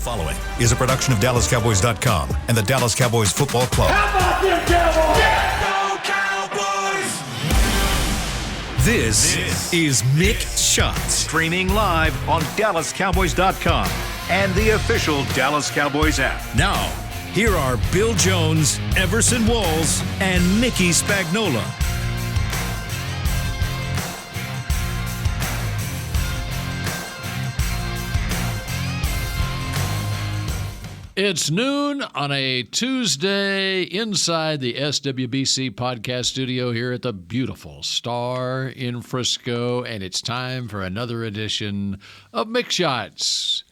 The following is a production of DallasCowboys.com and the Dallas Cowboys Football Club. How about them Cowboys? Yeah, go Cowboys! This is Mick Shots. Streaming live on DallasCowboys.com and the official Dallas Cowboys app. Now, here are Bill Jones, Everson Walls, and Mickey Spagnola. It's noon on a Tuesday inside the SWBC podcast studio here at the beautiful Star in Frisco, and it's time for another edition of Mick Shots.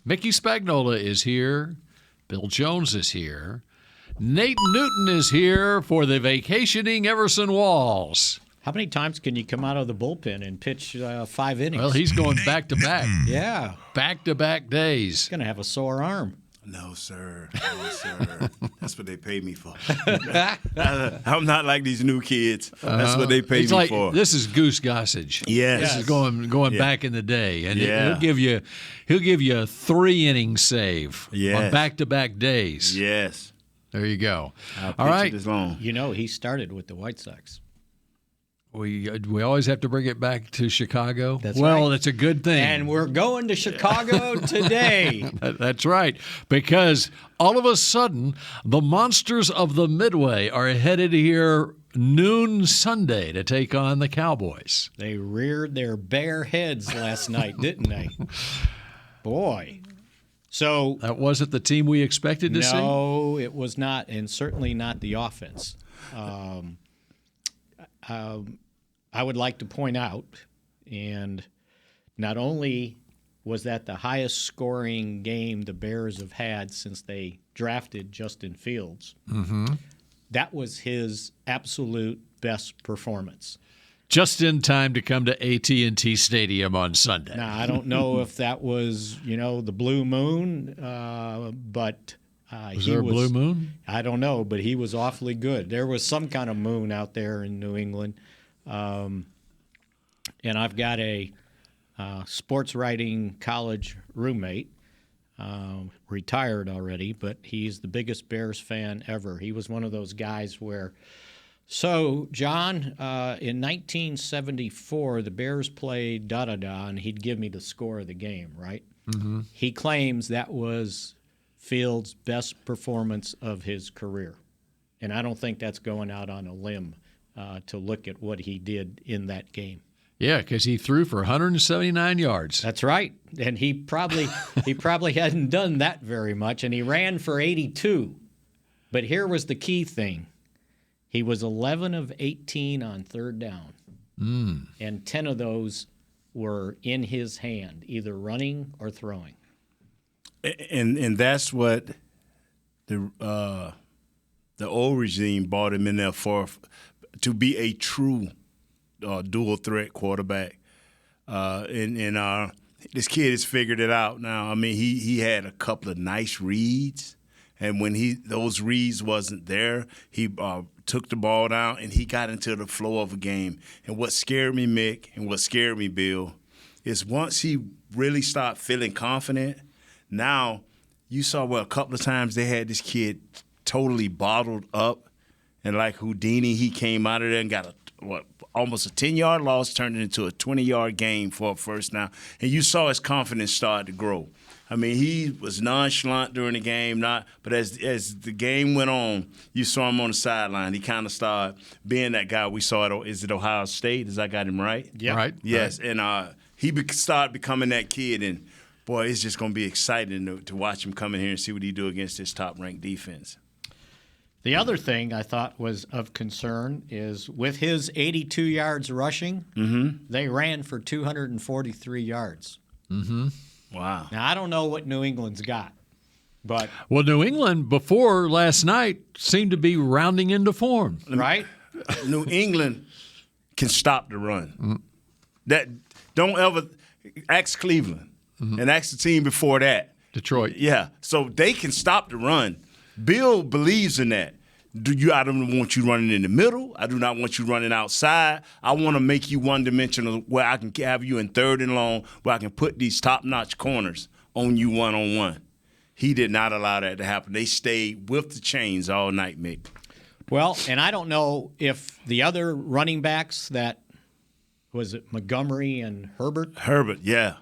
Mickey Spagnola is here. Bill Jones is here. Nate Newton is here for the vacationing Everson Walls. How many times can you come out of the bullpen and pitch 5 innings? Well, he's going back-to-back. Yeah. Back-to-back days. He's going to have a sore arm. No, sir. No, sir. That's what they pay me for. I'm not like these new kids. That's what they pay me for. This is Goose Gossage. Yes. This is going back in the day, and Yeah. he'll give you a 3-inning save on Yes. back-to-back days. Yes. There you go. I'll All pitch right. it this long. You know, he started with the White Sox. We always have to bring it back to Chicago. That's well, right. it's a good thing. And we're going to Chicago today. That's right, because all of a sudden, the Monsters of the Midway are headed here noon Sunday to take on the Cowboys. They reared their bare heads last night, didn't they? Boy. So That wasn't the team we expected to see? no, it was not, and certainly not the offense. I would like to point out, and not only was that the highest scoring game the Bears have had since they drafted Justin Fields, that was his absolute best performance. Just in time to come to AT&T Stadium on Sunday. Now, I don't know if that was, the blue moon, but Was there a blue moon? I don't know, but he was awfully good. There was some kind of moon out there in New England. And I've got a sports writing college roommate, retired already, but he's the biggest Bears fan ever. He was one of those guys where So, John, in 1974, the Bears played da-da-da, and he'd give me the score of the game, right? Mm-hmm. He claims that was Fields' best performance of his career. And I don't think that's going out on a limb to look at what he did in that game. Yeah, because he threw for 179 yards. That's right. And he probably hadn't done that very much, and he ran for 82. But here was the key thing. He was 11 of 18 on third down, and 10 of those were in his hand, either running or throwing. And that's what the old regime brought him in there for, to be a true dual threat quarterback. And this kid has figured it out now. I mean, he had a couple of nice reads. And when those reads wasn't there, he took the ball down and he got into the flow of a game. And what scared me, Mick, and what scared me, Bill, is once he really started feeling confident, now you saw a couple of times they had this kid totally bottled up. And like Houdini, he came out of there and got almost a 10-yard loss, turned it into a 20-yard game for a first down. And you saw his confidence start to grow. I mean, he was nonchalant during the game, but as the game went on, you saw him on the sideline. He kind of started being that guy we saw at Ohio State. As I got him right? Yeah. Right. Yes, right. And he started becoming that kid. And, boy, it's just going to be exciting to watch him come in here and see what he do against this top-ranked defense. The other thing I thought was of concern is with his 82 yards rushing, they ran for 243 yards. Mm-hmm. Wow. Now, I don't know what New England's got, but – Well, New England, before last night, seemed to be rounding into form. Right? New England can stop the run. That don't ever – ask Cleveland and ask the team before that. Detroit. Yeah. So they can stop the run. Bill believes in that. I don't want you running in the middle. I do not want you running outside. I want to make you one-dimensional where I can have you in third and long, where I can put these top-notch corners on you one-on-one. He did not allow that to happen. They stayed with the chains all night, Mick. Well, and I don't know if the other running backs that was it Montgomery and Herbert, yeah.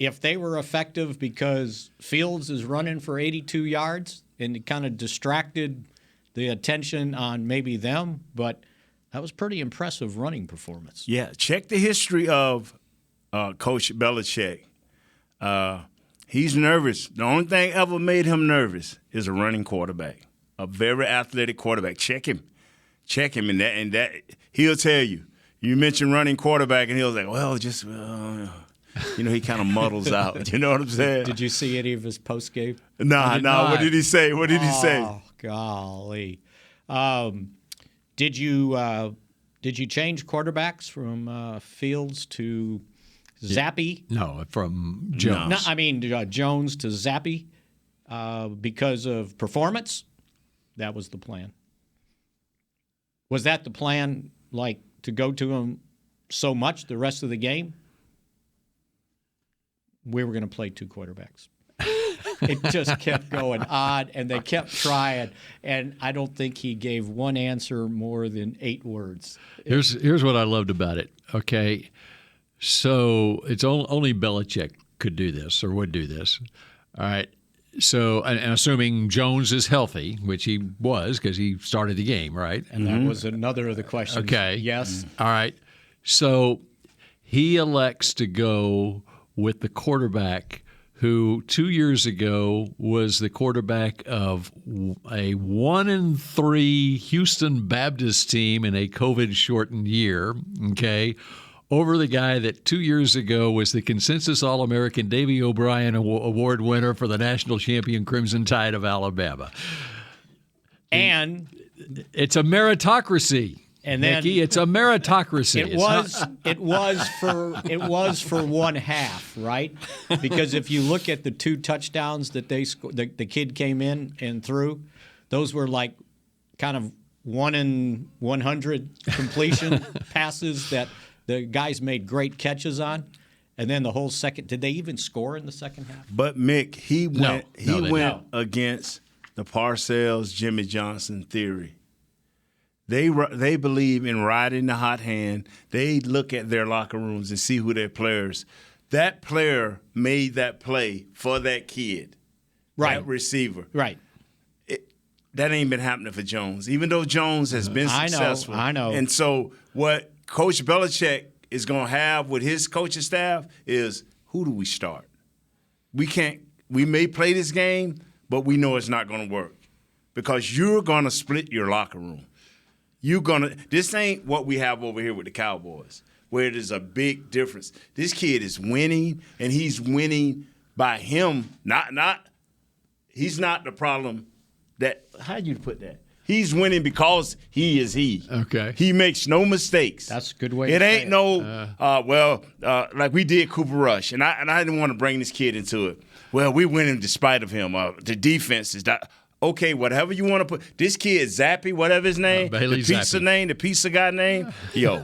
if they were effective because Fields is running for 82 yards and it kind of distracted the attention on maybe them, but that was pretty impressive running performance. Yeah, check the history of Coach Belichick. He's nervous. The only thing ever made him nervous is a running quarterback, a very athletic quarterback. Check him, and that he'll tell you. You mention running quarterback, and he'll say, "Well, just he kind of muddles out." You know what I'm saying? Did you see any of his post game? Nah. What did he say? Oh, golly. Did you change quarterbacks from Fields to Zappy? No, from Jones. No, I mean Jones to Zappy because of performance. That was the plan. Was that the plan, like to go to him so much the rest of the game? We were going to play two quarterbacks. It just kept going on, and they kept trying, and I don't think he gave one answer more than 8 words. Here's what I loved about it. Okay, so it's only Belichick could do this or would do this. All right. So, and assuming Jones is healthy, which he was because he started the game, right? And that was another of the questions. Okay. Yes. All right. So he elects to go with the quarterback who 2 years ago was the quarterback of a 1-3 Houston Baptist team in a COVID-shortened year, okay, over the guy that 2 years ago was the consensus All-American Davey O'Brien Award winner for the national champion Crimson Tide of Alabama. And it's a meritocracy. And then Mickey, it's a meritocracy. It was for one half, right? Because if you look at the 2 touchdowns that they the kid came in and threw, those were like kind of 1 in 100 completion passes that the guys made great catches on. And then the whole second, did they even score in the second half? But Mick, he went No. against the Parcells Jimmy Johnson theory. They believe in riding the hot hand. They look at their locker rooms and see who their players. That player made that play for that kid, Right. that receiver. Right. That ain't been happening for Jones, even though Jones has been successful. I know. And so what Coach Belichick is going to have with his coaching staff is, who do we start? We may play this game, but we know it's not going to work because you're going to split your locker room. This ain't what we have over here with the Cowboys, where there's a big difference. This kid is winning, and he's winning by him. He's not the problem. How do you put that? He's winning because he is he. Okay. He makes no mistakes. That's a good way it to say ain't it. no, like we did Cooper Rush, and I didn't want to bring this kid into it. Well, we winning despite of him. The defense is that. Okay, whatever you want to put. This kid, Zappy, whatever his name, Bailey the pizza guy name, yo.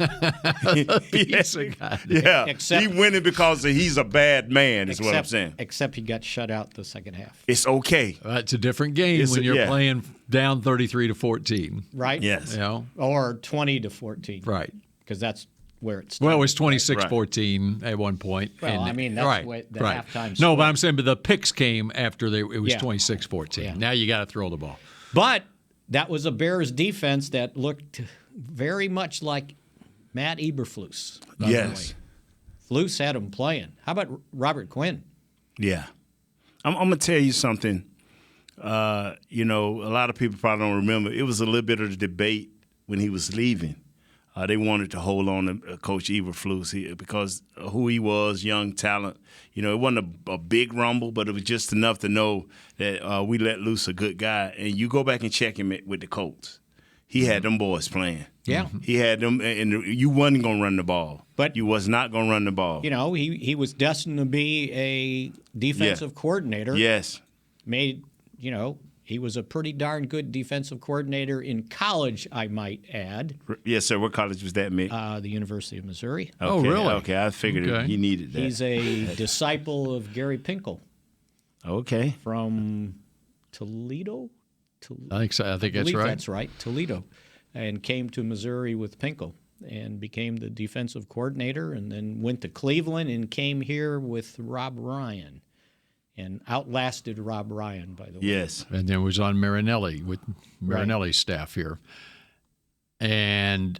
Pizza guy. Yeah, Except- he winning because he's a bad man is what I'm saying. Except he got shut out the second half. It's okay. It's a different game when you're playing down 33-14. Right? Yes. You know? Or 20-14. Right. Because that's where it started. Well, it was 26-14 at one point. Well, I mean, that's what the halftime No, score. but I'm saying the picks came after it was Yeah. 26-14. Yeah. Now you got to throw the ball. But that was a Bears defense that looked very much like Matt Eberflus. by the Yes. way. Flus had him playing. How about Robert Quinn? Yeah. I'm going to tell you something. A lot of people probably don't remember. It was a little bit of the debate when he was leaving. They wanted to hold on to Coach Eberflus because of who he was, young talent. It wasn't a big rumble, but it was just enough to know that we let loose a good guy. And you go back and check him with the Colts. He had them boys playing. Yeah. He had them, and you wasn't going to run the ball. But you was not going to run the ball. He was destined to be a defensive coordinator. Yes. He was a pretty darn good defensive coordinator in college, I might add. Yes, sir. What college was that, Mick? The University of Missouri. Okay. Oh, really? Okay, I figured he needed that. He's a disciple of Gary Pinkel. Okay. from Toledo. I think so. I think that's believe right. That's right, Toledo, and came to Missouri with Pinkel and became the defensive coordinator, and then went to Cleveland and came here with Rob Ryan, and outlasted Rob Ryan, by the way. Yes. And then was on Marinelli with Marinelli's staff here. And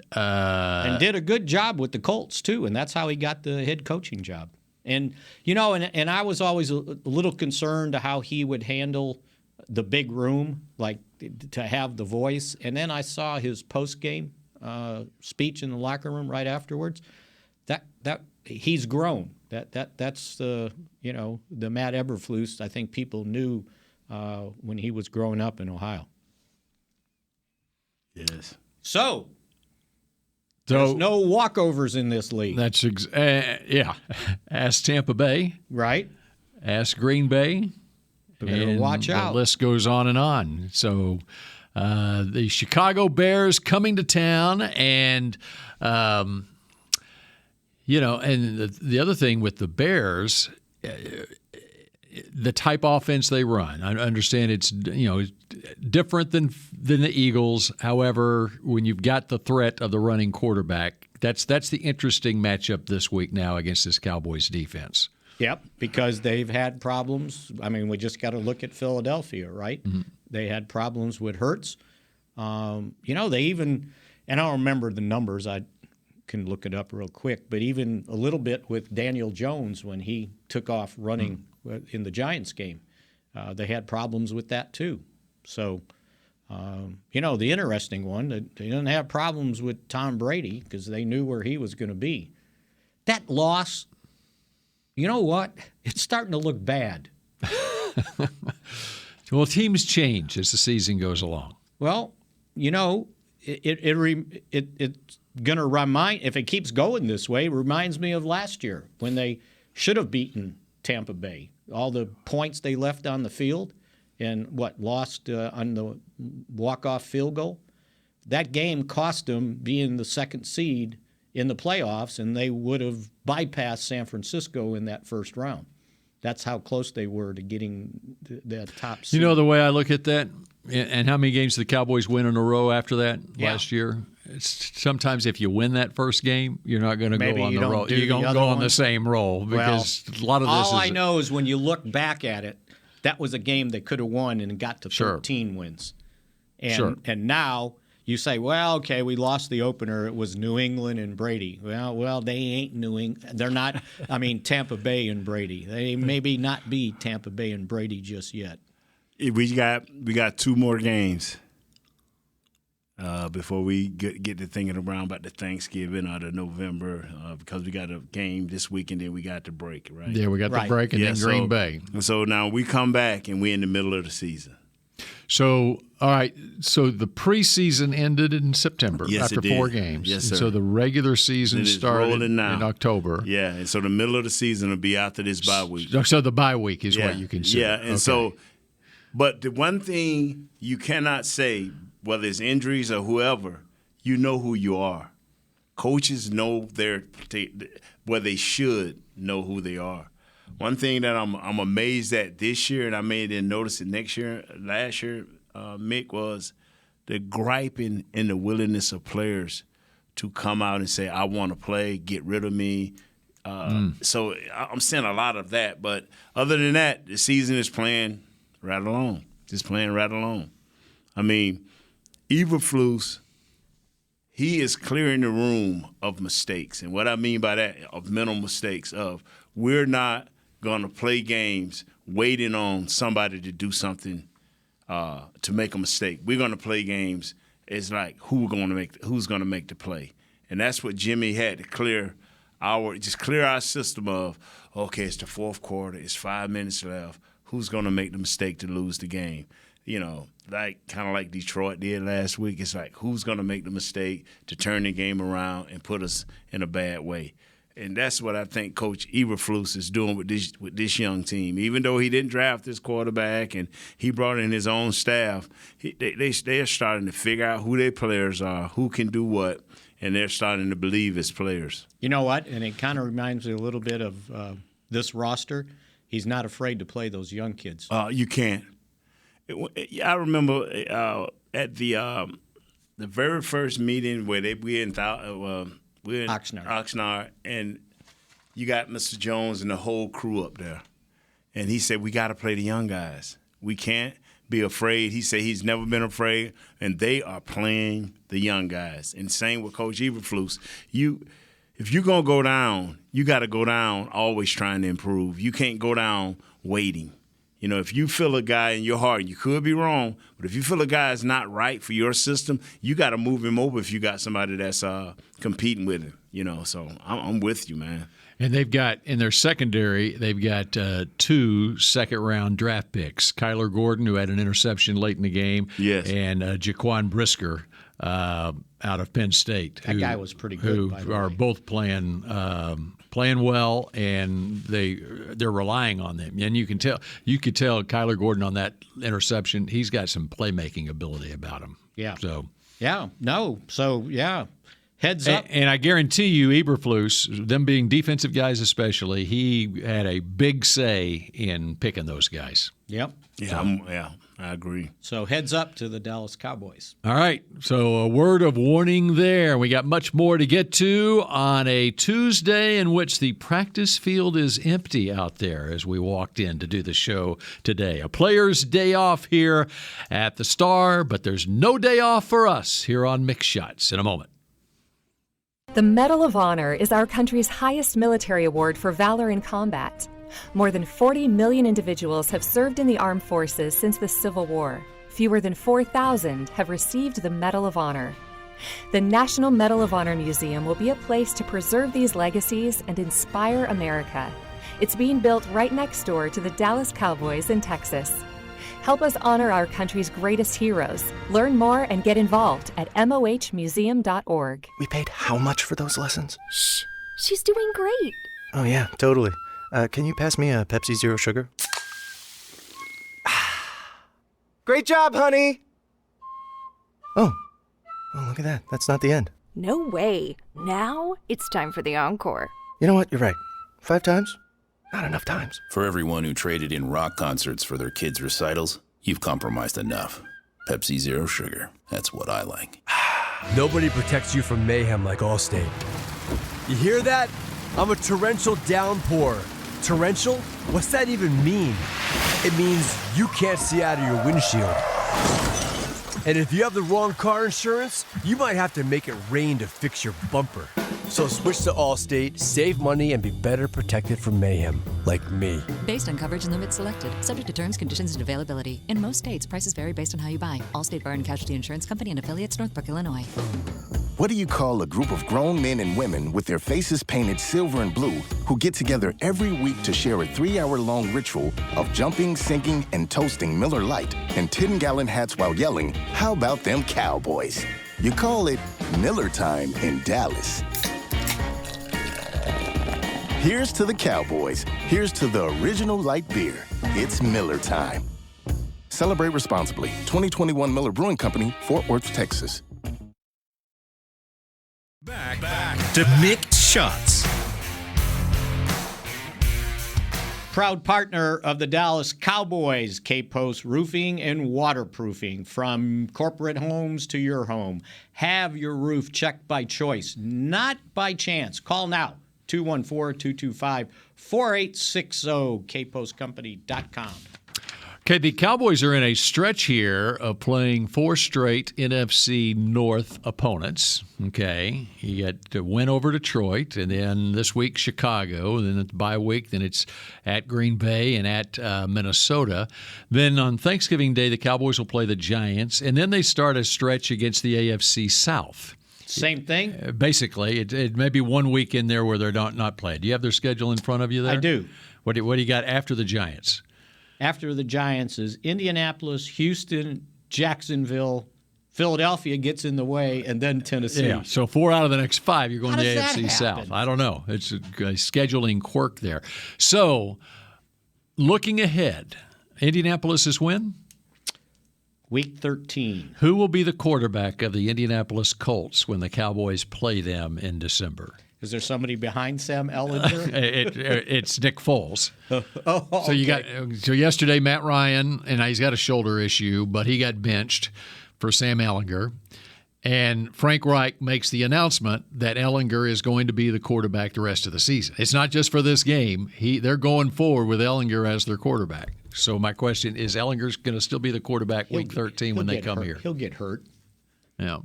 did a good job with the Colts too, and that's how he got the head coaching job. And and I was always a little concerned to how he would handle the big room, like to have the voice. And then I saw his post game speech in the locker room right afterwards. That he's grown. That's the the Matt Eberflus I think people knew when he was growing up in Ohio. Yes. So there's no walkovers in this league. That's yeah. Ask Tampa Bay, right? ask Green Bay, Better watch out. The list goes on and on. So the Chicago Bears coming to town, and and the other thing with the Bears, the type offense they run. I understand it's different than the Eagles. However, when you've got the threat of the running quarterback, that's the interesting matchup this week now against this Cowboys defense. Yep, because they've had problems. I mean, we just got to look at Philadelphia, right? Mm-hmm. They had problems with Hurts. They even, and I don't remember the numbers. I can look it up real quick, but even a little bit with Daniel Jones when he took off running in the Giants game. They had problems with that too. So, the interesting one, they didn't have problems with Tom Brady because they knew where he was going to be. That loss, you know what? It's starting to look bad. Well, teams change as the season goes along. Well, it's going to remind, if it keeps going this way, reminds me of last year when they should have beaten Tampa Bay. All the points they left on the field and lost on the walk-off field goal. That game cost them being the second seed in the playoffs, and they would have bypassed San Francisco in that first round. That's how close they were to getting that top seed. The way I look at that, and how many games did the Cowboys win in a row after that last year? Sometimes if you win that first game, you're not going to go on the roll. You don't go on the same roll because a lot of this all I know is when you look back at it, that was a game they could have won and got to 13 wins. And now you say, well, okay, we lost the opener. It was New England and Brady. Well, they ain't New England. They're not. I mean, Tampa Bay and Brady. They maybe not be Tampa Bay and Brady just yet. We got two more games before we get to thinking around about the Thanksgiving or the November because we got a game this week and then we got the break, right? Yeah, we got the break and then Green Bay. And so now we come back and we're in the middle of the season. So, all right. So the preseason ended in September after 4 games. Yes, sir. And so the regular season started in October. Yeah, and so the middle of the season will be after this bye week. So the bye week is what you consider. Yeah, and so, but the one thing you cannot say, whether it's injuries or whoever, you know who you are. Coaches know where they should know who they are. One thing that I'm amazed at this year, and I may didn't notice it last year, Mick, was the griping and the willingness of players to come out and say, I want to play, get rid of me. So I'm seeing a lot of that. But other than that, the season is playing right along. Just playing right along. I mean, Eberflus, he is clearing the room of mistakes. And what I mean by that, of mental mistakes, of we're not going to play games waiting on somebody to do something to make a mistake. We're going to play games. It's like who's going to make the play, and that's what Jimmy had to clear our system of. Okay, it's the fourth quarter. It's 5 minutes left. Who's going to make the mistake to lose the game? Kind of like Detroit did last week. It's like who's going to make the mistake to turn the game around and put us in a bad way. And that's what I think Coach Eberflus is doing with this young team. Even though he didn't draft this quarterback and he brought in his own staff, they're starting to figure out who their players are, who can do what, and they're starting to believe as players. You know what? And it kind of reminds me a little bit of this roster. he's not afraid to play those young kids. You can't. I remember at the very first meeting where we're in Oxnard, and you got Mr. Jones and the whole crew up there. And he said, we got to play the young guys. We can't be afraid. He said he's never been afraid, and they are playing the young guys. And same with Coach Eberflus. If you're going to go down, you got to go down always trying to improve. You can't go down waiting. You know, if you feel a guy in your heart, you could be wrong, but if you feel a guy is not right for your system, you got to move him over if you got somebody that's competing with him, you know. So I'm with you, man. And they've got, in their secondary, they've got 2 second-round draft picks. Kyler Gordon, who had an interception late in the game, yes, and Jaquan Brisker out of Penn State. That guy was pretty good, by the way. Who are both playing well, and they're relying on them. And you could tell Kyler Gordon on that interception, he's got some playmaking ability about him. Yeah. So heads up. And I guarantee you, Eberflus, them being defensive guys especially, he had a big say in picking those guys. Yep. Yeah, I agree. So heads up to the Dallas Cowboys. All right. So a word of warning there. We got much more to get to on a Tuesday in which the practice field is empty out there as we walked in to do the show today. A player's day off here at the Star, but there's no day off for us here on Mick Shots in a moment. The Medal of Honor is our country's highest military award for valor in combat. More than 40 million individuals have served in the armed forces since the Civil War. Fewer than 4,000 have received the Medal of Honor. The National Medal of Honor Museum will be a place to preserve these legacies and inspire America. It's being built right next door to the Dallas Cowboys in Texas. Help us honor our country's greatest heroes. Learn more and get involved at mohmuseum.org. We paid how much for those lessons? Shh, she's doing great. Oh, yeah, totally. Can you pass me a Pepsi Zero Sugar? Great job, honey! Oh, look at that. That's not the end. No way. Now it's time for the encore. You know what? You're right. 5 times? Not enough times. For everyone who traded in rock concerts for their kids' recitals, you've compromised enough. Pepsi Zero Sugar. That's what I like. Nobody protects you from mayhem like Allstate. You hear that? I'm a torrential downpour. Torrential? What's that even mean? It means you can't see out of your windshield. And if you have the wrong car insurance, you might have to make it rain to fix your bumper. So switch to Allstate, save money, and be better protected from mayhem, like me. Based on coverage and limits selected, subject to terms, conditions, and availability. In most states, prices vary based on how you buy. Allstate Bar and Casualty Insurance Company and affiliates, Northbrook, Illinois. What do you call a group of grown men and women with their faces painted silver and blue who get together every week to share a 3-hour-long ritual of jumping, singing, and toasting Miller Lite in 10-gallon hats while yelling, "How about them Cowboys?" You call it Miller Time in Dallas. Here's to the Cowboys. Here's to the original light beer. It's Miller Time. Celebrate responsibly. 2021 Miller Brewing Company, Fort Worth, Texas. Back to Mick Shots. Proud partner of the Dallas Cowboys, K-Post Roofing and Waterproofing. From corporate homes to your home. Have your roof checked by choice, not by chance. Call now. 214-225-4860, kpostcompany.com. Okay, the Cowboys are in a stretch here of playing 4 straight NFC North opponents. Okay, you got to win over Detroit, and then this week Chicago, and then at the bye week, then it's at Green Bay and at Minnesota. Then on Thanksgiving Day, the Cowboys will play the Giants, and then they start a stretch against the AFC South. Same thing? Basically, it may be 1 week in there where they're not playing. Do you have their schedule in front of you there? I do. What do you got after the Giants? After the Giants is Indianapolis, Houston, Jacksonville, Philadelphia gets in the way, and then Tennessee. Yeah, so 4 out of the next 5, you're going to the AFC South. Happen? I don't know. It's a scheduling quirk there. So, looking ahead, Indianapolis' win? Week 13. Who will be the quarterback of the Indianapolis Colts when the Cowboys play them in December? Is there somebody behind Sam Ellinger? It's Nick Foles. Oh, So you got yesterday Matt Ryan, and he's got a shoulder issue, but he got benched for Sam Ellinger. And Frank Reich makes the announcement that Ellinger is going to be the quarterback the rest of the season. It's not just for this game. They're going forward with Ellinger as their quarterback. So my question is, Ellinger's going to still be the quarterback week 13 when they come here? He'll get hurt. Yeah.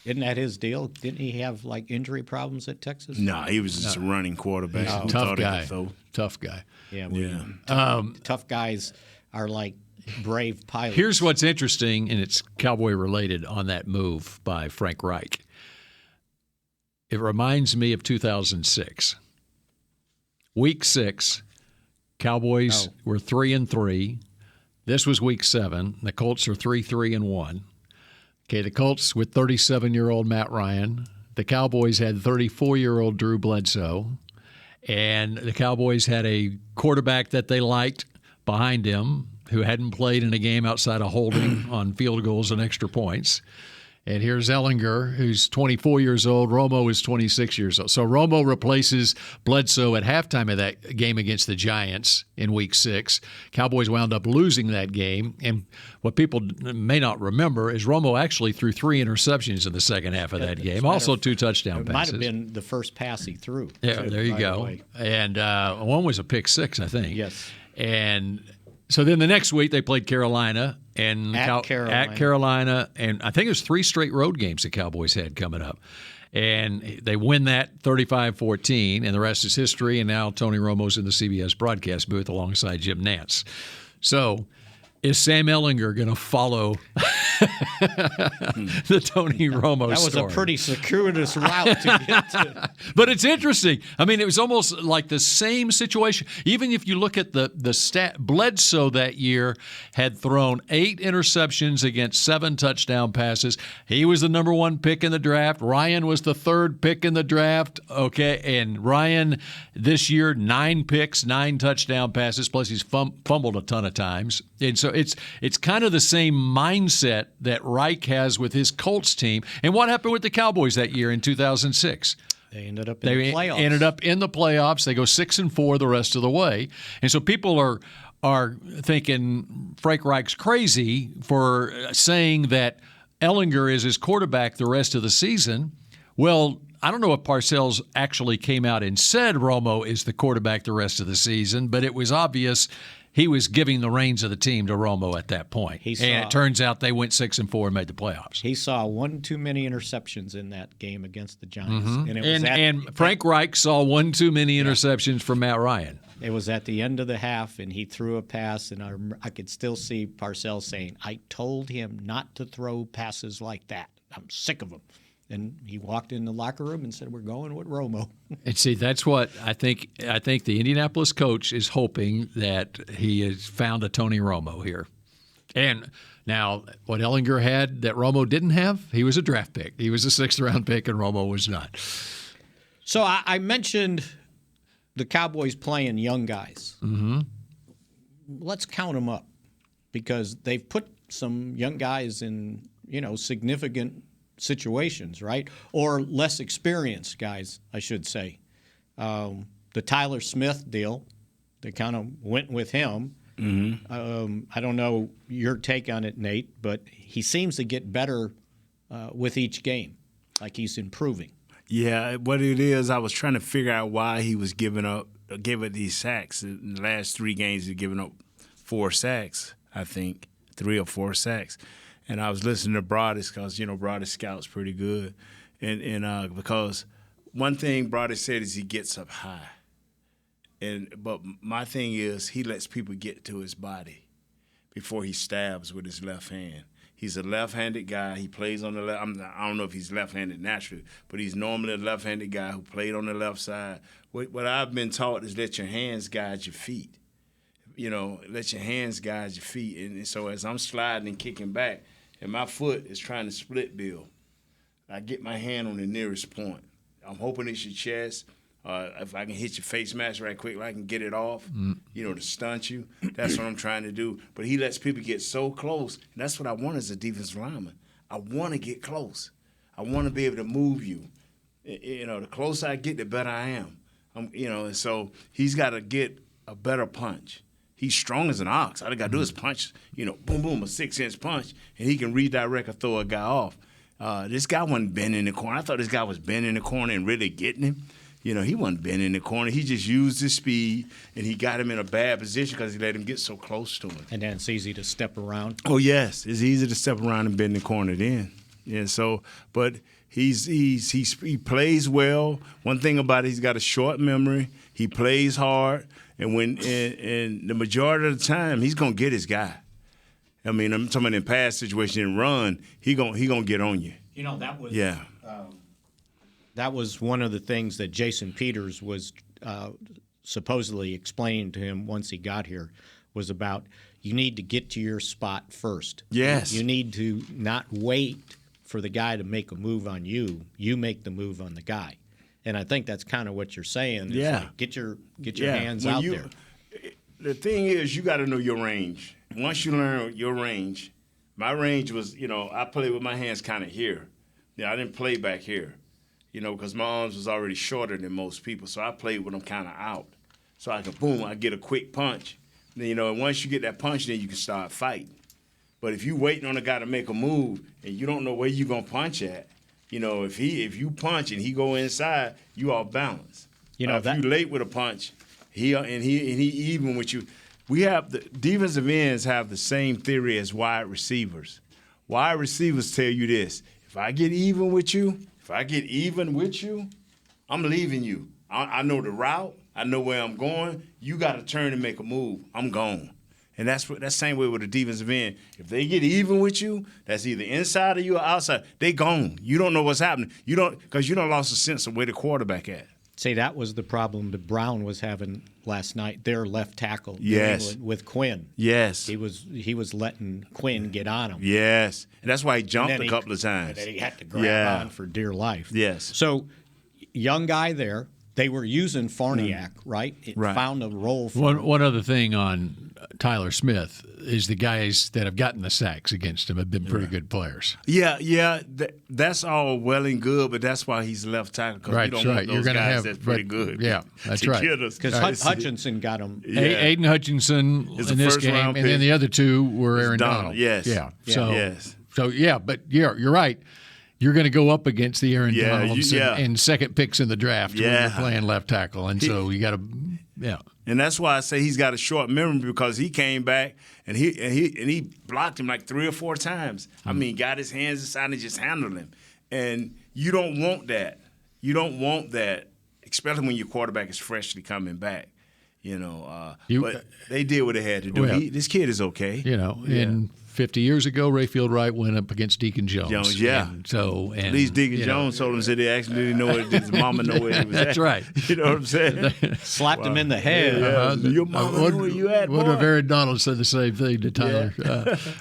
Isn't that his deal? Didn't he have like injury problems at Texas? No, he was just a running quarterback. Tough guy. Tough guy. Yeah. Tough guys are like brave pilots. Here's what's interesting, and it's Cowboy related on that move by Frank Reich. It reminds me of 2006. Week 6, Cowboys were 3-3. This was week 7. The Colts are 3-3-1. Okay, the Colts with 37-year-old Matt Ryan. The Cowboys had 34-year-old Drew Bledsoe. And the Cowboys had a quarterback that they liked behind him who hadn't played in a game outside of holding on field goals and extra points. And here's Ellinger, who's 24 years old. Romo is 26 years old. So Romo replaces Bledsoe at halftime of that game against the Giants in Week 6. Cowboys wound up losing that game. And what people may not remember is Romo actually threw 3 interceptions in the second half of that game. Also 2 touchdown passes. It might have been the first pass he threw. Yeah, there you go. And one was a pick 6, I think. Yes. And so then the next week they played Carolina and at Carolina, and I think it was 3 straight road games the Cowboys had coming up. And they win that 35-14, and the rest is history. And now Tony Romo's in the CBS broadcast booth alongside Jim Nantz. So is Sam Ellinger going to follow the Tony Romo story? That was a pretty circuitous route to get to. But it's interesting. I mean, it was almost like the same situation. Even if you look at the stat, Bledsoe that year had thrown 8 interceptions against 7 touchdown passes. He was the number 1 pick in the draft. Ryan was the 3rd pick in the draft. Okay, and Ryan this year, 9 picks, 9 touchdown passes, plus he's fumbled a ton of times. And so it's kind of the same mindset that Reich has with his Colts team. And what happened with the Cowboys that year in 2006? They ended up in the playoffs. Ended up in the playoffs. They go 6-4 the rest of the way. And so people are thinking Frank Reich's crazy for saying that Ellinger is his quarterback the rest of the season. Well, I don't know if Parcells actually came out and said Romo is the quarterback the rest of the season, but it was obvious he was giving the reins of the team to Romo at that point. And it turns out they went 6-4 and made the playoffs. He saw 1 too many interceptions in that game against the Giants. Mm-hmm. And Frank Reich saw 1 too many interceptions from Matt Ryan. It was at the end of the half, and he threw a pass, and I could still see Parcells saying, I told him not to throw passes like that. I'm sick of them. And he walked in the locker room and said, we're going with Romo. And see, that's what I think the Indianapolis coach is hoping, that he has found a Tony Romo here. And now what Ellinger had that Romo didn't have, he was a draft pick. He was a 6th-round pick, and Romo was not. So I mentioned the Cowboys playing young guys. Mm-hmm. Let's count them up, because they've put some young guys in, significant situations, right? Or less experienced guys, I should say. The Tyler Smith deal, they kind of went with him. Mm-hmm. I don't know your take on it, Nate, but he seems to get better with each game, like he's improving. Yeah, what it is, I was trying to figure out why he was giving up these sacks. In the last 3 games, he's given up 4 sacks, I think, 3 or 4 sacks. And I was listening to Broadus because, Broadus scouts pretty good. And because one thing Broadus said is he gets up high. But my thing is he lets people get to his body before he stabs with his left hand. He's a left-handed guy. He plays on the left. I don't know if he's left-handed naturally, but he's normally a left-handed guy who played on the left side. What I've been taught is let your hands guide your feet. Let your hands guide your feet. And so as I'm sliding and kicking back, and my foot is trying to split bill, I get my hand on the nearest point. I'm hoping it's your chest. If I can hit your face mask right quick, I can get it off, to stunt you. That's what I'm trying to do. But he lets people get so close, and that's what I want as a defensive lineman. I want to get close. I want to be able to move you The closer I get, the better I am. And so he's got to get a better punch. He's strong as an ox. All he got to do is punch, boom, boom, a 6-inch punch, and he can redirect or throw a guy off. This guy wasn't bending in the corner. I thought this guy was bending in the corner and really getting him. He wasn't bending in the corner. He just used his speed, and he got him in a bad position because he let him get so close to him. And then it's easy to step around. Oh, yes. It's easy to step around and bend in the corner then. Yeah, but he plays well. One thing about it, he's got a short memory. He plays hard. And and the majority of the time, he's going to get his guy. I mean, I'm talking about in pass situation and run, he gonna get on you. That was that was one of the things that Jason Peters was supposedly explaining to him once he got here, was about you need to get to your spot first. Yes. You need to not wait for the guy to make a move on you. You make the move on the guy. And I think that's kind of what you're saying. It's like, get your hands out there. The thing is, you got to know your range. Once you learn your range, my range was, I played with my hands kind of here. I didn't play back here, because my arms was already shorter than most people. So I played with them kind of out. So I could, boom, I get a quick punch. Then, and once you get that punch, then you can start fighting. But if you waiting on a guy to make a move and you don't know where you're going to punch at, if you punch and he go inside, you off balance. If you late with a punch, he even with you. We have the defensive ends have the same theory as wide receivers. Wide receivers tell you this: if I get even with you, I'm leaving you. I know the route. I know where I'm going. You got to turn and make a move. I'm gone. And that's same way with the defensive end. If they get even with you, that's either inside of you or outside. They gone. You don't know what's happening. Because you don't lost a sense of where the quarterback at. See, that was the problem that Brown was having last night. Their left tackle, yes, with Quinn. Yes, he was letting Quinn get on him. Yes, and that's why he jumped a couple of times. And then he had to grab on for dear life. Yes. So, young guy there. They were using Farniak, right? Right. Found a role for him. One other thing on Tyler Smith is the guys that have gotten the sacks against him have been pretty good players. Yeah. That's all well and good, but that's why he's left tackle, because you don't want those guys that's pretty good. Yeah, that's right. Because Hutchinson got him. Aiden Hutchinson in this game, and then the other two were Aaron Donald. Yes. Yeah. Yes. So yeah, but you're right. You're going to go up against the Aaron Donalds and second picks in the draft when you're playing left tackle, and so you got to, And that's why I say he's got a short memory, because he came back and he blocked him like 3 or 4 times. I mean, got his hands inside and just handled him. And you don't want that. You don't want that, especially when your quarterback is freshly coming back. But they did what they had to do. Well, this kid is okay. And 50 years ago, Rayfield Wright went up against Deacon Jones. And at least Deacon Jones told him that he actually didn't know where his mama know where he was at. That's right. You know what I'm saying? Slapped him in the head. Your mama knew where you at, boy. Wonder if Aaron Donald said the same thing to Tyler.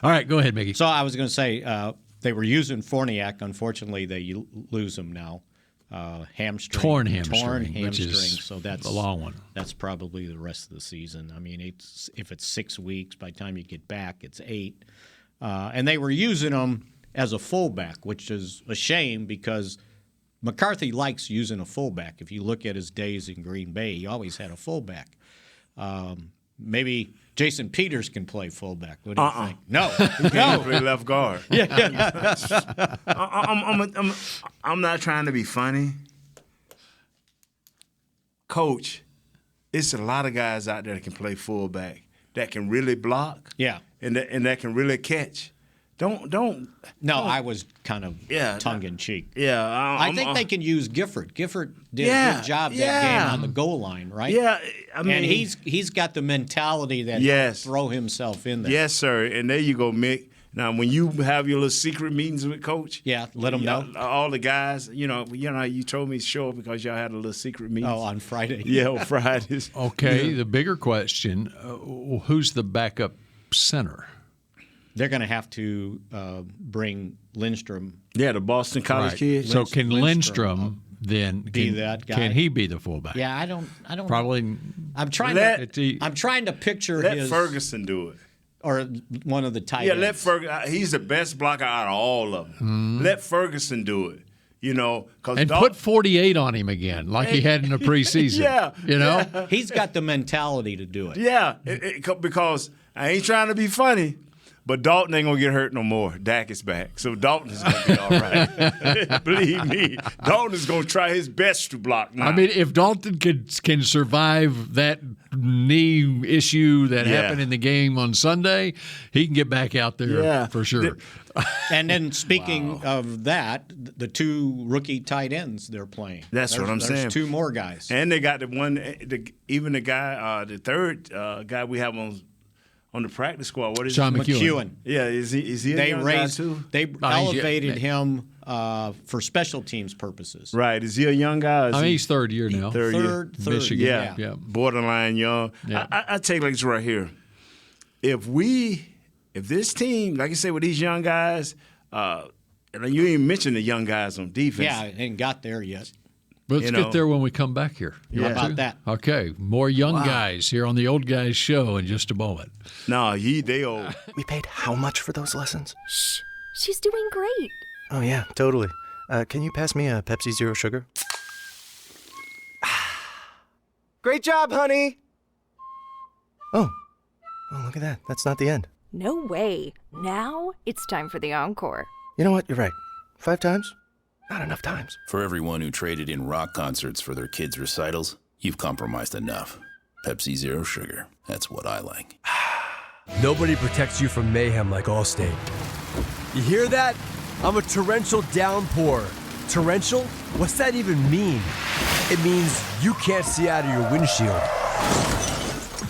All right, go ahead, Mickey. So I was going to say they were using Farniak. Unfortunately, they lose him now. Hamstring. Torn hamstring, which is so that's a long one. That's probably the rest of the season. I mean, if it's 6 weeks, by the time you get back, it's 8. And they were using him as a fullback, which is a shame because McCarthy likes using a fullback. If you look at his days in Green Bay, he always had a fullback. Maybe Jason Peters can play fullback. What do you think? No, he can't play left guard. Yeah. I'm not trying to be funny. Coach, it's a lot of guys out there that can play fullback, that can really block. Yeah. And that can really catch. Don't. No, I was kind of tongue in cheek. Yeah, I think they can use Gifford. Gifford did a good job that game on the goal line, right? Yeah, I mean, and he's got the mentality that he'll throw himself in there. Yes, sir. And there you go, Mick. Now, when you have your little secret meetings with Coach, let him know. All the guys, you told me to show up because y'all had a little secret meeting. Oh, on Friday. Yeah, on Fridays. Okay, the bigger question: who's the backup center? They're going to have to bring Lindstrom. Yeah, the Boston College kid. So can Lindstrom then be that guy? Can he be the fullback? Yeah, I don't. Probably. I'm trying to picture let Ferguson do it. Or one of the tight ends. Let Ferguson. He's the best blocker out of all of them. Let Ferguson do it. And put 48 on him again, like he had in the preseason. Yeah. Yeah. He's got the mentality to do it. Yeah, because I ain't trying to be funny, but Dalton ain't going to get hurt no more. Dak is back. So Dalton is going to be all right. Believe me, Dalton is going to try his best to block now. I mean, if Dalton can survive that knee issue that happened in the game on Sunday, he can get back out there for sure. And then speaking of that, the two rookie tight ends they're playing. That's what I'm saying. There's two more guys. And they got the third guy we have on the practice squad. What is Sean McEwen. Yeah, is he a young guy too? They elevated him for special teams purposes. Right. Is he a young guy? He's third year now. Third year. Michigan. Yeah. Borderline young. Yeah. I take like this right here. If this team, like I say, with these young guys, and you ain't mentioned the young guys on defense. Yeah, ain't got there yet. Let's get there when we come back here. How about that? Okay, more young guys here on the Old Guys Show in just a moment. No, they old. We paid how much for those lessons? Shh, she's doing great. Oh, yeah, totally. Can you pass me a Pepsi Zero Sugar? Great job, honey! Oh, look at that. That's not the end. No way. Now it's time for the encore. You know what? You're right. 5 times? Not enough times. For everyone who traded in rock concerts for their kids' recitals, you've compromised enough. Pepsi Zero Sugar. That's what I like. Nobody protects you from mayhem like Allstate. You hear that? I'm a torrential downpour. Torrential? What's that even mean? It means you can't see out of your windshield.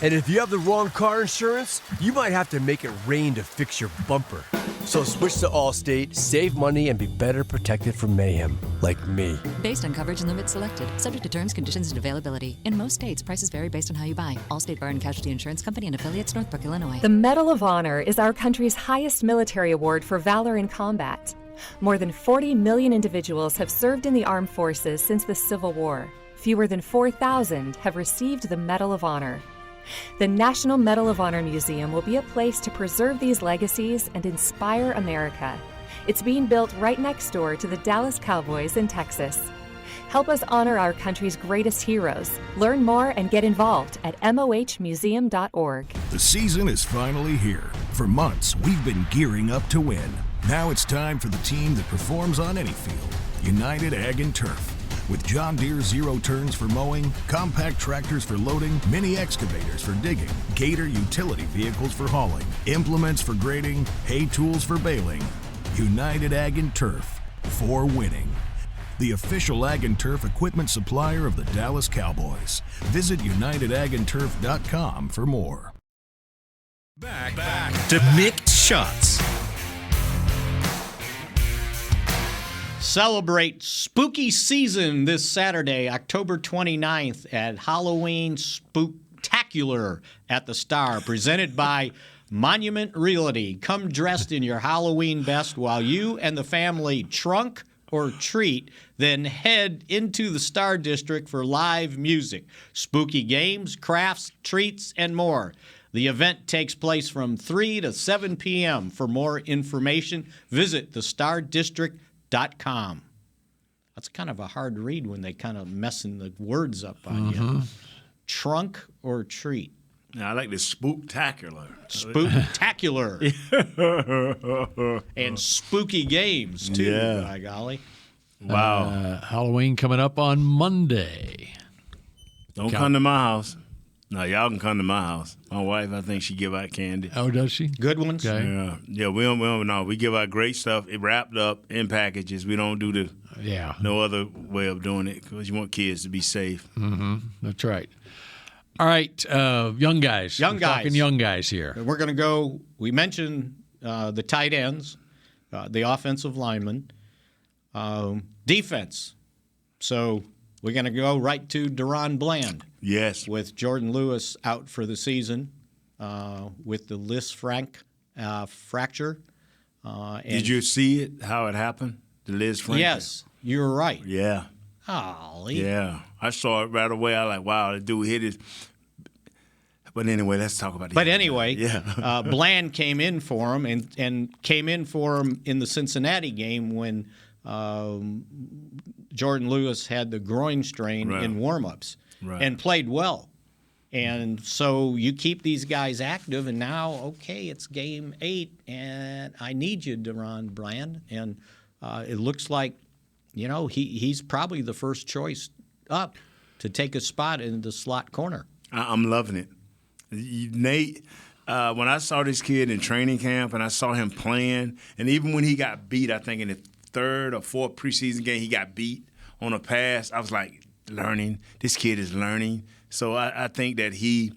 And if you have the wrong car insurance, you might have to make it rain to fix your bumper. So switch to Allstate, save money, and be better protected from mayhem, like me. Based on coverage and limits selected, subject to terms, conditions, and availability. In most states, prices vary based on how you buy. Allstate Bar and Casualty Insurance Company and affiliates, Northbrook, Illinois. The Medal of Honor is our country's highest military award for valor in combat. More than 40 million individuals have served in the armed forces since the Civil War. Fewer than 4,000 have received the Medal of Honor. The National Medal of Honor Museum will be a place to preserve these legacies and inspire America. It's being built right next door to the Dallas Cowboys in Texas. Help us honor our country's greatest heroes. Learn more and get involved at mohmuseum.org. The season is finally here. For months, we've been gearing up to win. Now it's time for the team that performs on any field, United Ag and Turf. With John Deere Zero Turns for mowing, compact tractors for loading, mini excavators for digging, Gator utility vehicles for hauling, implements for grading, hay tools for baling. United Ag and Turf, for winning. The official Ag and Turf equipment supplier of the Dallas Cowboys. Visit UnitedAgAndTurf.com for more. Back to Mick Shots. Celebrate spooky season this Saturday, October 29th at Halloween Spooktacular at the Star, presented by Monument Realty. Come dressed in your Halloween best while you and the family trunk or treat, then head into the Star District for live music, spooky games, crafts, treats, and more. The event takes place from 3 to 7 p.m. For more information, visit thestardistrict.com. That's kind of a hard read when they kind of messing the words up on you. Trunk or treat? Now, I like the spooktacular. Spooktacular. And spooky games, too, by golly. Wow. Halloween coming up on Monday. Don't come to my house. No, y'all can come to my house. My wife, I think she give out candy. Oh, does she? Good ones? Okay. Yeah, we don't know. We give out great stuff. It wrapped up in packages. We don't do no other way of doing it because you want kids to be safe. That's right. All right, young guys. Young guys. Talking young guys here. We're going to go, we mentioned the tight ends, the offensive linemen, defense. So we're going to go right to Deron Bland. Yes. With Jordan Lewis out for the season with the Lis Frank fracture. Did you see it, how it happened? The Lis Frank? Yes, you're right. Yeah. Golly. Yeah. I saw it right away. I was like, wow, the dude hit his. But anyway, let's talk about it. But anyway, yeah. Bland came in for him and came in for him in the Cincinnati game when Jordan Lewis had the groin strain in warm-ups and played well. And so you keep these guys active, and now, okay, it's game 8, and I need you, Deron Bland. And it looks like, he's probably the first choice up to take a spot in the slot corner. I'm loving it. Nate, when I saw this kid in training camp and I saw him playing, and even when he got beat, I think in the 3rd or 4th preseason game, he got beat on a pass, I was like, learning. This kid is learning. So I think that he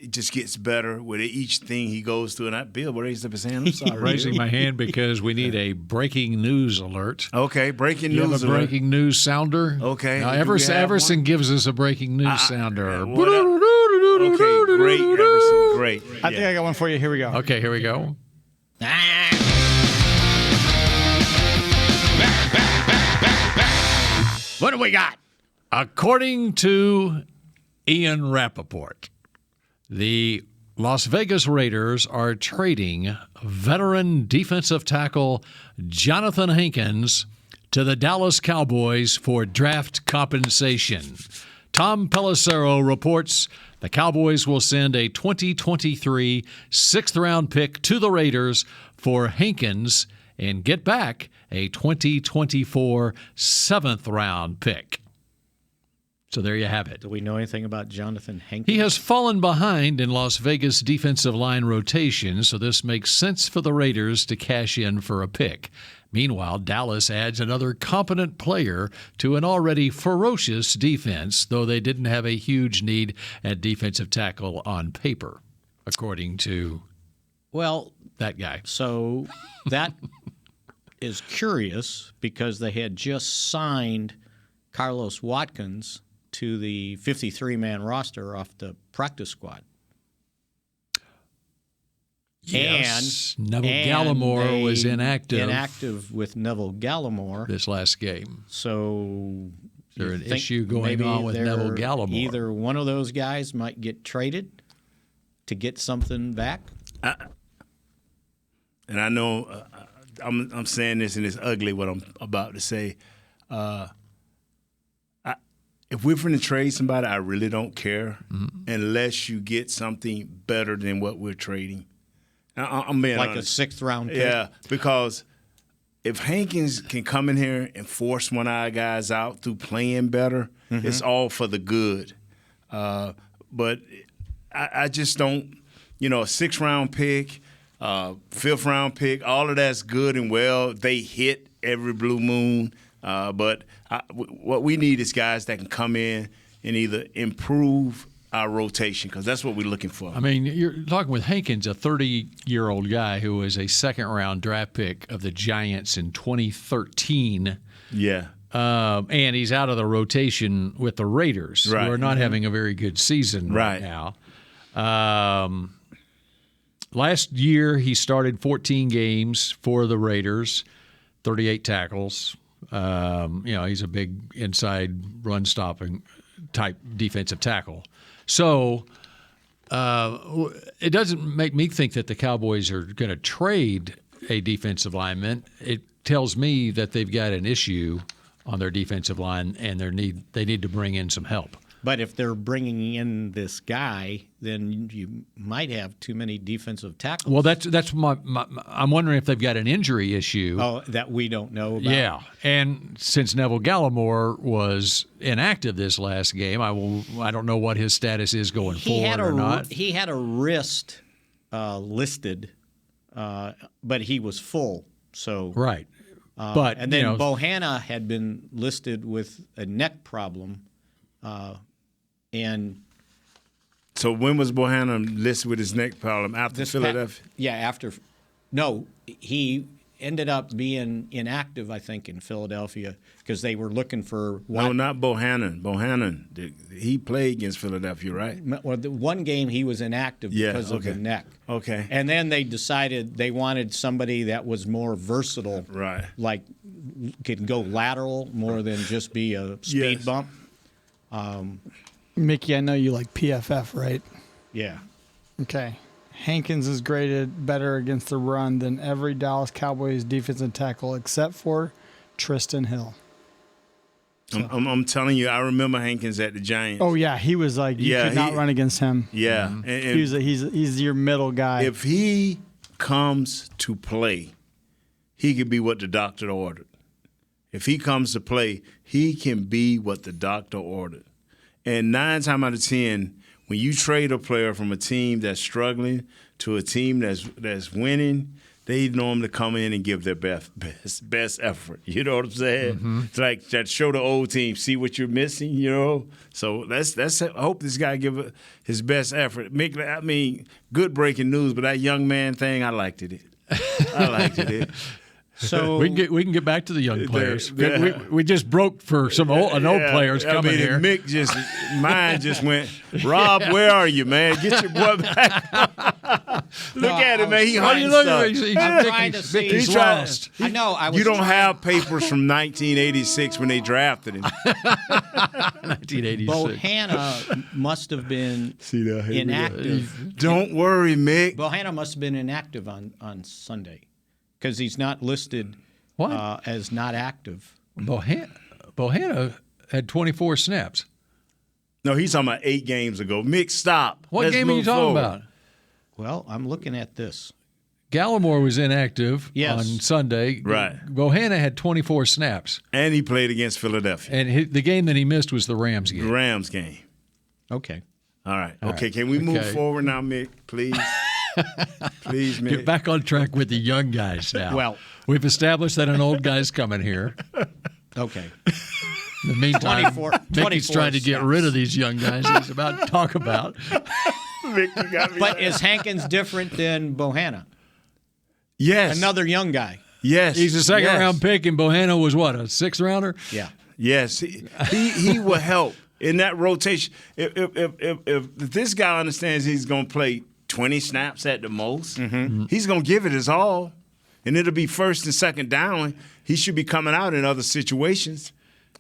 just gets better with each thing he goes through. And Bill raised up his hand. I'm sorry. Raising my hand because we need a breaking news alert. Okay, breaking You news have a alert. breaking news sounder? Okay. Now, Do we have Everson one? gives us a breaking news sounder. Okay, great, Everson, great. I think I got one for you. Here we go. Okay, here we go. What do we got? According to Ian Rappaport, the Las Vegas Raiders are trading veteran defensive tackle Johnathan Hankins to the Dallas Cowboys for draft compensation. Tom Pelissero reports the Cowboys will send a 2023 sixth-round pick to the Raiders for Hankins and get back a 2024 seventh-round pick. So there you have it. Do we know anything about Johnathan Hankins? He has fallen behind in Las Vegas defensive line rotation, so this makes sense for the Raiders to cash in for a pick. Meanwhile, Dallas adds another competent player to an already ferocious defense, though they didn't have a huge need at defensive tackle on paper, according to that guy. So that is curious because they had just signed Carlos Watkins to the 53-man roster off the practice squad. Yes, Neville Gallimore was inactive with Neville Gallimore this last game. So is there an issue going on with Neville Gallimore? Either one of those guys might get traded to get something back. And I know I'm saying this and it's ugly what I'm about to say. If we're going to trade somebody, I really don't care unless you get something better than what we're trading. I'm being like honest. A sixth-round pick? Yeah, because if Hankins can come in here and force one of our guys out through playing better, it's all for the good. But I just don't, a sixth-round pick, fifth-round pick, all of that's good and well. They hit every blue moon. But what we need is guys that can come in and either improve our rotation, because that's what we're looking for. I mean, you're talking with Hankins, a 30-year-old guy who was a second-round draft pick of the Giants in 2013. Yeah. And he's out of the rotation with the Raiders, who are not having a very good season right now. Last year, he started 14 games for the Raiders, 38 tackles. He's a big inside run-stopping type defensive tackle. So it doesn't make me think that the Cowboys are going to trade a defensive lineman. It tells me that they've got an issue on their defensive line and they need to bring in some help. But if they're bringing in this guy, then you might have too many defensive tackles. Well, that's my I'm wondering if they've got an injury issue. Oh, that we don't know about. Yeah, and since Neville Gallimore was inactive this last game, I don't know what his status is going forward or not. He had a wrist listed, but he was full. So right, but and then Bohanna had been listed with a neck problem. And so when was Bohanna listed with his neck problem? After Philadelphia? After. No, he ended up being inactive, I think, in Philadelphia because they were looking for one. No, not Bohannon. Bohannon, he played against Philadelphia, right? Well, the one game he was inactive because of the neck. Okay. And then they decided they wanted somebody that was more versatile. Right. Like could go lateral more than just be a speed bump. Mickey, I know you like PFF, right? Yeah. Okay. Hankins is graded better against the run than every Dallas Cowboys defensive tackle except for Tristan Hill. I'm telling you, I remember Hankins at the Giants. Oh yeah, he was like you could not run against him. Yeah, And he's your middle guy. If he comes to play, he could be what the doctor ordered. If he comes to play, he can be what the doctor ordered. And 9 times out of 10, when you trade a player from a team that's struggling to a team that's winning, they normally come in and give their best effort. You know what I'm saying? Mm-hmm. It's like that show the old team, see what you're missing, you know? So that's I hope this guy give his best effort. Mick, I mean, good breaking news, but that young man thing, I liked it. I liked it. So we can get back to the young players. We just broke for some old players coming here. Mick mine just went, Rob, where are you, man? Get your boy back. Look at him, man. He hiding stuff. I'm trying to see. He's lost. I know. You don't have papers from 1986 when they drafted him. 1986. Bohanna must have been inactive. Don't worry, Mick. Bohanna must have been inactive on Sunday. Because he's not listed as not active. Bohanna had 24 snaps. No, he's talking about 8 games ago. Mick, stop. What Let's game are you move talking forward. about? Well, I'm looking at this. Gallimore was inactive on Sunday. Right. Bohanna had 24 snaps. And he played against Philadelphia. And the game that he missed was the Rams game. The Rams game. Okay. All right. Okay, can we move forward now, Mick, please? Please, Mick. Get back on track with the young guys now. Well, we've established that an old guy's coming here. Okay. In the meantime, Mickey's trying to get rid of these young guys he's about to talk about. Mick, you got me. But is Hankins different than Bohanna? Yes. Another young guy. Yes. He's a second-round pick, and Bohanna was what, a 6th-rounder? Yeah. Yes. He will help in that rotation. If this guy understands he's going to play 20 snaps at the most, he's going to give it his all, and it'll be first and second down. He should be coming out in other situations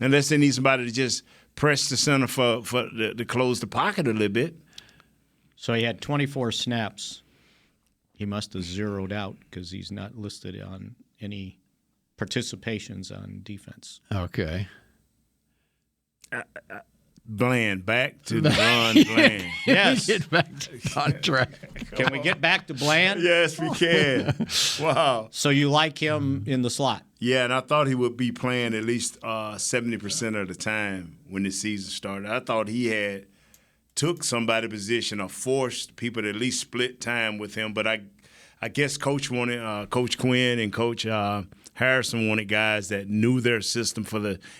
unless they need somebody to just press the center to close the pocket a little bit. So he had 24 snaps. He must have zeroed out because he's not listed on any participations on defense. Okay. Bland, back to the run, Bland. Yes. Get back on track. Can we get back to Bland? Yes, we can. Wow. So you like him in the slot? Yeah, and I thought he would be playing at least 70% of the time when the season started. I thought he had took somebody's position or forced people to at least split time with him. But I guess Coach wanted Coach Quinn and Coach Harrison wanted guys that knew their system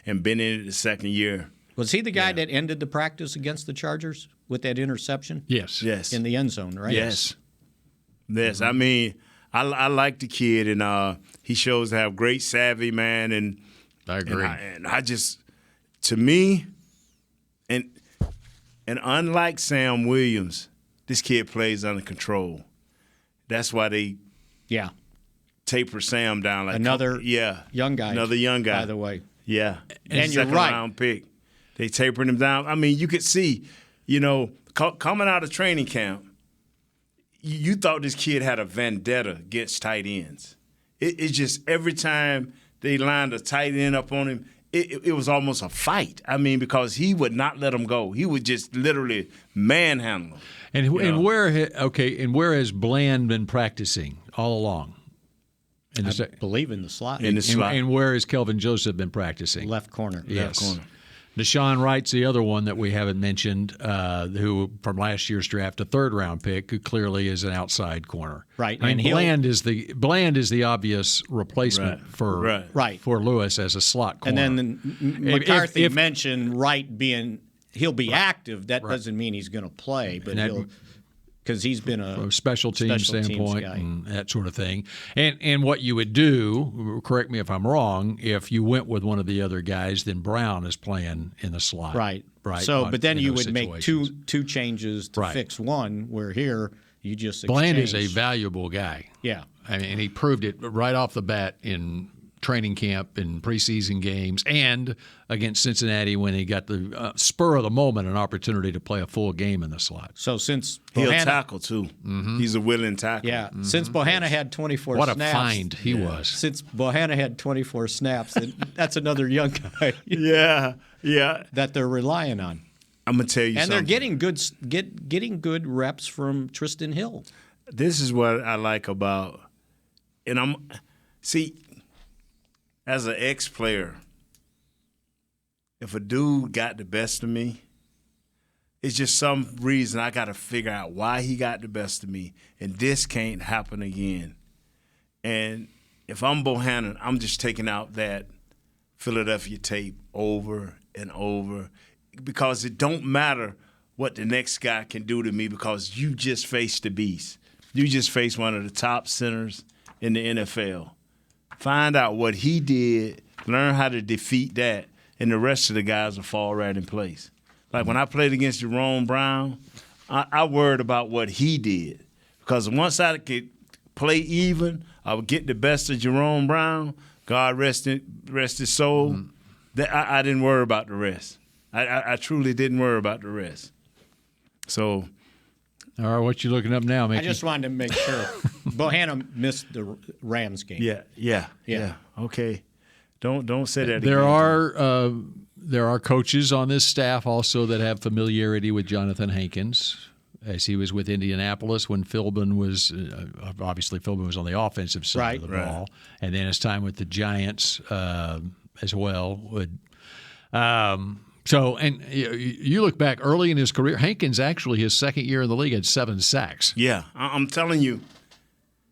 and been in it the second year. Was he the guy that ended the practice against the Chargers with that interception? Yes. Yes. In the end zone, right? Yes. Yes. I mean, I like the kid, and he shows to have great savvy, man. And I agree. And I just, to me, and unlike Sam Williams, this kid plays under control. That's why they taper Sam down. Like Another young guy. Another young guy. By the way. Yeah. And you're right. Second-round pick. They tapered him down. I mean, you could see, coming out of training camp, you thought this kid had a vendetta against tight ends. It's just every time they lined a tight end up on him, it was almost a fight. I mean, because he would not let him go. He would just literally manhandle him. And where has Bland been practicing all along? I believe in the slot. In the slot. And where has Kelvin Joseph been practicing? Left corner. Yes. Left corner. Deshaun Wright's the other one that we haven't mentioned, who from last year's draft, a 3rd-round pick, who clearly is an outside corner. Right. I mean, Bland is the obvious replacement for Lewis as a slot corner. And then McCarthy mentioned Wright he'll be active. That doesn't mean he's going to play, but because he's been a special team standpoint guy. And that sort of thing. And what you would do, correct me if I'm wrong, if you went with one of the other guys, then Brown is playing in the slot. Right. So, but then you would make two changes to fix one, where here you just Bland is a valuable guy. Yeah. I mean, and he proved it right off the bat in training camp and preseason games, and against Cincinnati when he got the spur of the moment an opportunity to play a full game in the slot. So since he'll tackle too, he's a willing tackler. Yeah, since Bohanna had 24 what snaps. What a find he was. Since Bohanna had 24 snaps, that's another young guy. Yeah. That they're relying on. I'm gonna tell you and something. they're getting good reps from Tristan Hill. This is what I like about, and as an ex-player, if a dude got the best of me, it's just some reason I got to figure out why he got the best of me, and this can't happen again. And if I'm Bohannon, I'm just taking out that Philadelphia tape over and over, because it don't matter what the next guy can do to me, because you just faced the beast. You just faced one of the top centers in the NFL. Find out what he did, learn how to defeat that, and the rest of the guys will fall right in place. Like when I played against Jerome Brown, I worried about what he did, because once I could play even, I would get the best of Jerome Brown, God rest his soul, that I didn't worry about the rest. I truly didn't worry about the rest. So, all right, what you looking up now, Mickey? I just wanted to make sure. Bohanna missed the Rams game. Yeah. Okay. Don't say that again. There are coaches on this staff also that have familiarity with Johnathan Hankins, as he was with Indianapolis when Philbin was obviously Philbin was on the offensive side of the ball, and then his time with the Giants as well. So, and you look back early in his career, Hankins actually his second year in the league had 7 sacks. Yeah, I'm telling you,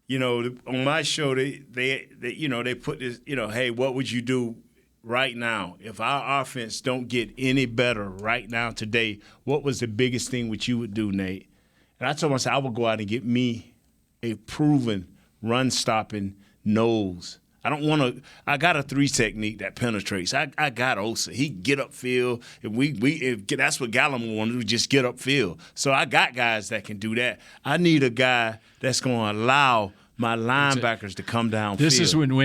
on my show they put this, hey, what would you do right now if our offense don't get any better right now today? What was the biggest thing which you would do, Nate? And I told myself I would go out and get me a proven run-stopping nose. I got a 3 technique that penetrates. I got Osa. He get upfield. If that's what Gallimore wanted to do, just get upfield. So I got guys that can do that. I need a guy that's going to allow my linebackers to come downfield. This is when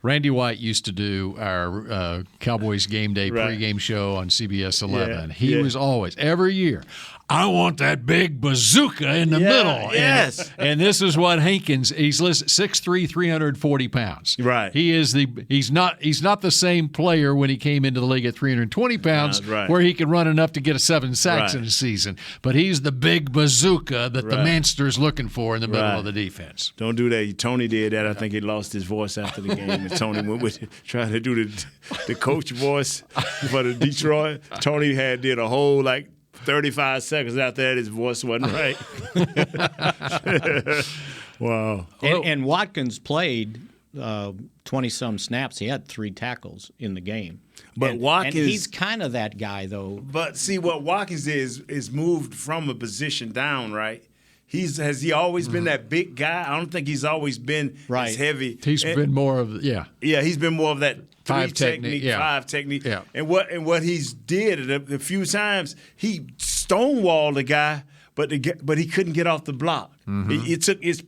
Randy White used to do our Cowboys game day pregame show on CBS 11. He was always, every year, I want that big bazooka in the middle. Yes. And this is what Hankins, he's listed 6'3", 340 pounds. Right. He's not the same player when he came into the league at 320 pounds where he could run enough to get 7 sacks in a season. But he's the big bazooka that the Manster's looking for in the middle of the defense. Don't do that. Tony did that. I think he lost his voice after the game. And Tony went with trying to do the coach voice for the Detroit. Tony did a whole 35 seconds after that, his voice wasn't right. Wow. And Watkins played 20-some snaps. He had 3 tackles in the game. But Watkins, and he's kind of that guy, though. But see, what Watkins is moved from a position down, right? Has he always been that big guy? I don't think he's always been as heavy. He's been more of Yeah, he's been more of that 5 technique. Yeah. And what he's did a few times, he stonewalled the guy, but he couldn't get off the block. Mm-hmm.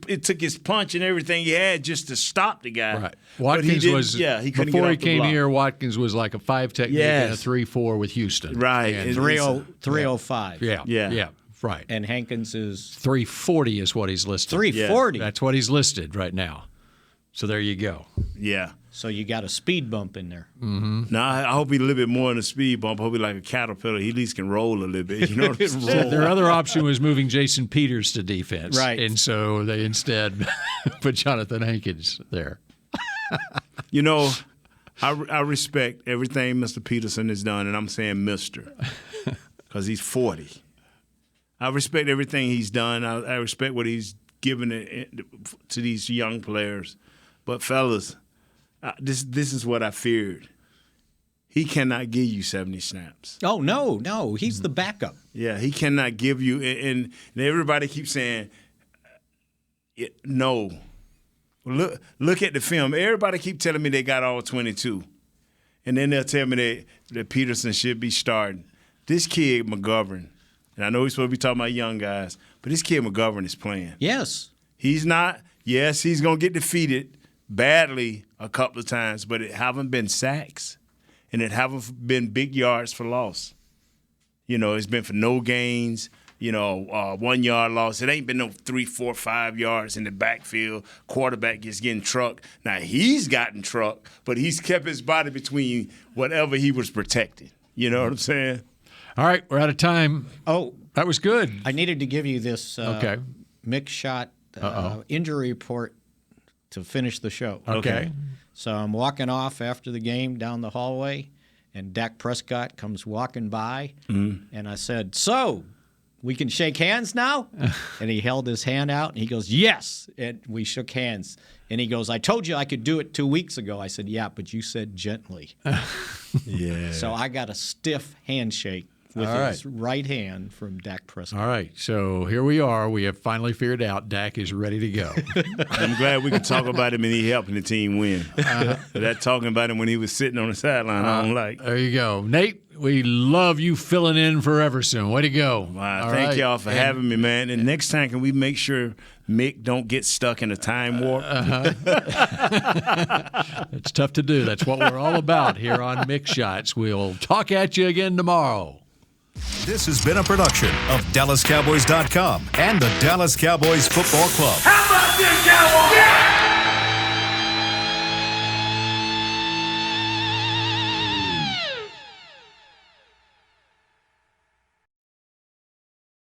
It took his punch and everything he had just to stop the guy. Right. Watkins was he couldn't before get he off the came block. here. Watkins was like a 5 technique and a 3-4 with Houston. Right. And 305. Yeah. Right. And Hankins is 340 is what he's listed. 340. That's what he's listed right now. So there you go. Yeah. So you got a speed bump in there. Mm-hmm. Now I hope he's a little bit more than a speed bump. I hope he's like a caterpillar. He at least can roll a little bit. You know what I'm saying? Their other option was moving Jason Peters to defense. Right. And so they instead put Johnathan Hankins there. I respect everything Mr. Peterson has done, and I'm saying Mr. because he's 40. I respect everything he's done. I respect what he's given to these young players. But, fellas, this is what I feared. He cannot give you 70 snaps. Oh, no. He's the backup. Yeah, he cannot give you – and everybody keeps saying, no. Look at the film. Everybody keep telling me they got all 22. And then they'll tell me that Peterson should be starting. This kid, McGovern, and I know we're supposed to be talking about young guys, but this kid McGovern is playing. Yes. He's not. Yes, he's going to get defeated badly a couple of times, but it haven't been sacks, and it haven't been big yards for loss. It's been for no gains. 1 yard loss. It ain't been no 3, 4, 5 yards in the backfield. Quarterback gets getting trucked. Now, he's gotten trucked, but he's kept his body between whatever he was protecting. You know what I'm saying? All right, we're out of time. Oh, that was good. I needed to give you this okay. Mick shot injury report to finish the show. Okay. So I'm walking off after the game down the hallway, and Dak Prescott comes walking by, and I said, "So, we can shake hands now?" And he held his hand out, and he goes, "Yes." And we shook hands. And he goes, "I told you I could do it 2 weeks ago." I said, "Yeah, but you said gently." Yeah. So I got a stiff handshake with his right hand from Dak Prescott. All right, so here we are. We have finally figured out Dak is ready to go. I'm glad we can talk about him and he helping the team win. That talking about him when he was sitting on the sideline, I don't like. There you go. Nate, we love you filling in for Everson. Way to go. Thank y'all for having me, man. And next time, can we make sure Mick don't get stuck in a time warp? It's tough to do. That's what we're all about here on Mick Shots. We'll talk at you again tomorrow. This has been a production of DallasCowboys.com and the Dallas Cowboys Football Club.